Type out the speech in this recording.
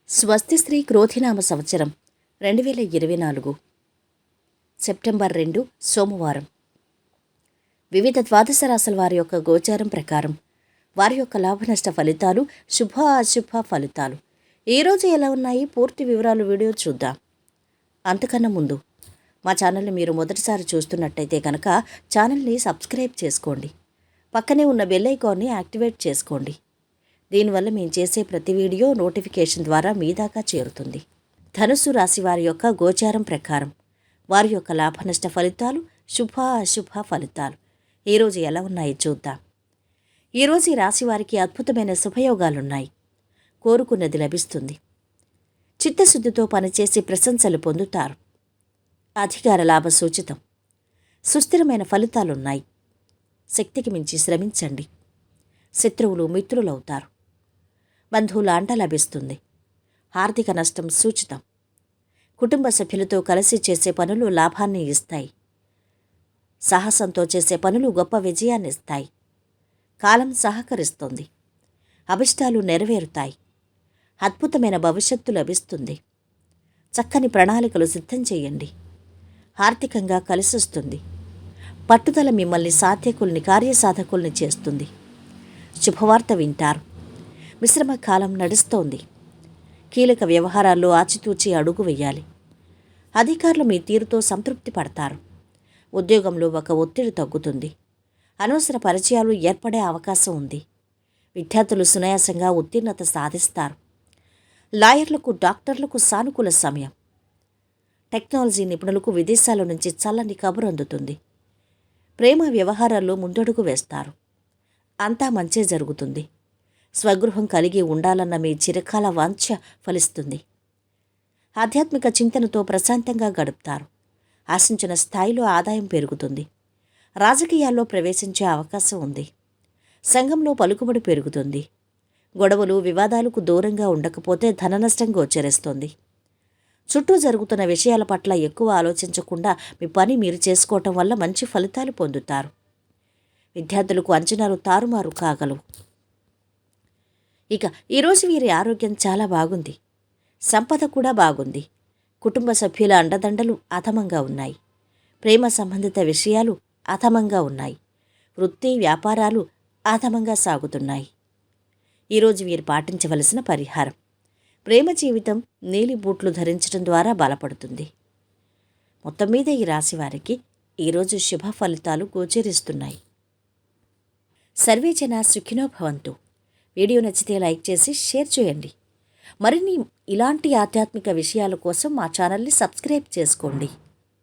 స్వస్తి శ్రీ క్రోధినామ సంవత్సరం 2024 సెప్టెంబర్ 2 సోమవారం. వివిధ ద్వాదశ రాశుల వారి యొక్క గోచారం ప్రకారం వారి యొక్క లాభనష్ట ఫలితాలు, శుభ అశుభ ఫలితాలు ఈరోజు ఎలా ఉన్నాయి పూర్తి వివరాలు వీడియో చూద్దాం. అంతకన్నా ముందు మా ఛానల్ని మీరు మొదటిసారి చూస్తున్నట్టయితే కనుక ఛానల్ని సబ్స్క్రైబ్ చేసుకోండి. పక్కనే ఉన్న బెల్ ఐకాన్ని యాక్టివేట్ చేసుకోండి. దీనివల్ల మేము చేసే ప్రతి వీడియో నోటిఫికేషన్ ద్వారా మీ దాకా చేరుతుంది. ధనుస్సు రాశి వారి యొక్క గోచారం ప్రకారం వారి యొక్క లాభనష్ట ఫలితాలు, శుభ అశుభ ఫలితాలు ఈరోజు ఎలా ఉన్నాయి చూద్దాం. ఈరోజు ఈ రాశి వారికి అద్భుతమైన శుభయోగాలున్నాయి. కోరుకున్నది లభిస్తుంది. చిత్తశుద్ధితో పనిచేసి ప్రశంసలు పొందుతారు. అధికార లాభ సూచితం. సుస్థిరమైన ఫలితాలున్నాయి. శక్తికి మించి శ్రమించండి. శత్రువులు మిత్రులవుతారు. బంధువుల అండ లభిస్తుంది. ఆర్థిక నష్టం సూచితం. కుటుంబ సభ్యులతో కలిసి చేసే పనులు లాభాన్ని ఇస్తాయి. సాహసంతో చేసే పనులు గొప్ప విజయాన్ని ఇస్తాయి. కాలం సహకరిస్తుంది. అభిష్టాలు నెరవేరుతాయి. అద్భుతమైన భవిష్యత్తు లభిస్తుంది. చక్కని ప్రణాళికలు సిద్ధం చేయండి. ఆర్థికంగా కలిసొస్తుంది. పట్టుదల మిమ్మల్ని సాధ్యకుల్ని కార్యసాధకుల్ని చేస్తుంది. శుభవార్త వింటారు. మిశ్రమ కాలం నడుస్తోంది. కీలక వ్యవహారాల్లో ఆచితూచి అడుగు వేయాలి. అధికారులు మీ తీరుతో సంతృప్తి పడతారు. ఉద్యోగంలో ఒక ఒత్తిడి తగ్గుతుంది. అనవసర పరిచయాలు ఏర్పడే అవకాశం ఉంది. విద్యార్థులు సునాయాసంగా ఉత్తీర్ణత సాధిస్తారు. లాయర్లకు, డాక్టర్లకు సానుకూల సమయం. టెక్నాలజీ నిపుణులకు విదేశాల నుంచి చల్లని కబురు అందుతుంది. ప్రేమ వ్యవహారాల్లో ముందడుగు వేస్తారు. అంతా మంచే జరుగుతుంది. స్వగృహం కలిగి ఉండాలన్న మీ చిరకాల వాంఛ ఫలిస్తుంది. ఆధ్యాత్మిక చింతనతో ప్రశాంతంగా గడుపుతారు. ఆశించిన స్థాయిలో ఆదాయం పెరుగుతుంది. రాజకీయాల్లో ప్రవేశించే అవకాశం ఉంది. సంఘంలో పలుకుబడి పెరుగుతుంది. గొడవలు, వివాదాలకు దూరంగా ఉండకపోతే ధననష్టం గోచరిస్తుంది. చుట్టూ జరుగుతున్న విషయాల పట్ల ఎక్కువ ఆలోచించకుండా మీ పని మీరు చేసుకోవటం వల్ల మంచి ఫలితాలు పొందుతారు. విద్యార్థులకు అంచనాలు తారుమారు కాగలవు. ఇక ఈరోజు వీరి ఆరోగ్యం చాలా బాగుంది. సంపద కూడా బాగుంది. కుటుంబ సభ్యుల అండదండలు అధమంగా ఉన్నాయి. ప్రేమ సంబంధిత విషయాలు అధమంగా ఉన్నాయి. వృత్తి, వ్యాపారాలు అధమంగా సాగుతున్నాయి. ఈరోజు వీరు పాటించవలసిన పరిహారం: ప్రేమ జీవితం నీలి బూట్లు ధరించడం ద్వారా బలపడుతుంది. మొత్తం మీద ఈ రాశి వారికి ఈరోజు శుభ ఫలితాలు గోచరిస్తున్నాయి. సర్వే జనా సుఖినో భవంతు. వీడియో నచ్చితే లైక్ చేసి షేర్ చేయండి. మరిన్ని ఇలాంటి ఆధ్యాత్మిక విషయాల కోసం మా ఛానల్ని సబ్స్క్రైబ్ చేసుకోండి.